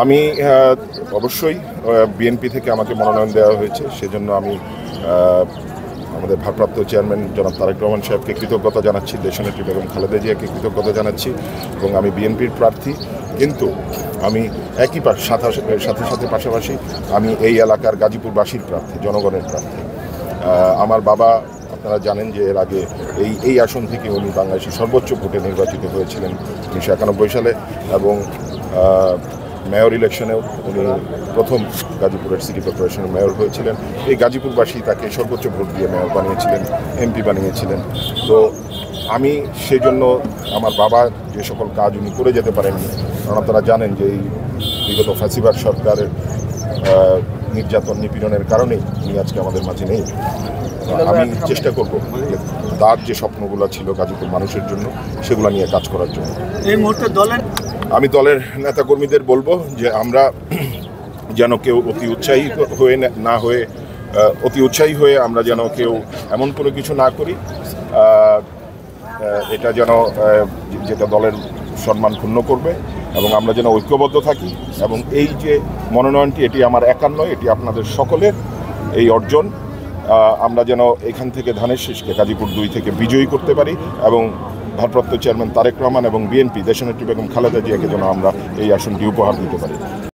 আমি অবশ্যই বিএনপি থেকে আমাকে মনোনয়ন দেওয়া হয়েছে, সেজন্য আমি আমাদের ভারপ্রাপ্ত চেয়ারম্যান জনাব তারেক রহমান সাহেবকে কৃতজ্ঞতা জানাচ্ছি, দেশনেত্রী বেগম খালেদা জিয়াকে কৃতজ্ঞতা জানাচ্ছি এবং আমি বিএনপির প্রার্থী। কিন্তু আমি একই সাথে সাথে পাশাপাশি আমি এই এলাকার গাজীপুরবাসীর প্রার্থী, জনগণের প্রার্থী। আমার বাবা, আপনারা জানেন যে এর আগে এই আসন থেকে উনি বাংলাদেশের সর্বোচ্চ ভোটে নির্বাচিত হয়েছিলেন 1991 সালে এবং মেয়র ইলেকশনেও উনি প্রথম গাজীপুরের সিটি কর্পোরেশনের মেয়র হয়েছিলেন। এই গাজীপুরবাসী তাকে সর্বোচ্চ ভোট দিয়ে মেয়র বানিয়েছিলেন, এমপি বানিয়েছিলেন। তো আমি সেই জন্য আমার বাবা যে সকল কাজ উনি করে যেতে পারেননি, কারণ আপনারা জানেন যে এই বিগত ফ্যাসিবাদ সরকারের নির্যাতন নিপীড়নের কারণেই উনি আজকে আমাদের মাঝে নেই। আমি চেষ্টা করব যে তার যে স্বপ্নগুলো ছিল গাজীপুর মানুষের জন্য সেগুলো নিয়ে কাজ করার জন্য। এই মুহূর্তে আমি দলের নেতাকর্মীদের বলবো যে আমরা যেন কেউ অতি উৎসাহী হয়ে আমরা যেন কেউ এমন কোনো কিছু না করি এটা যেন যেটা দলের সম্মান ক্ষুণ্ণ করবে, এবং আমরা যেন ঐক্যবদ্ধ থাকি। এবং এই যে মনোনয়নটি, এটি আমার একার নয়, এটি আপনাদের সকলের এই অর্জন। আমরা যেন এখান থেকে ধানের শীষকে গাজীপুর 2 থেকে বিজয়ী করতে পারি এবং ভারপ্রাপ্ত চেয়ারম্যান তারেক রহমান এবং বিএনপি দেশনেত্রী বেগম খালেদা জিয়াকে যেন আমরা এই আসনটি উপহার দিতে পারি।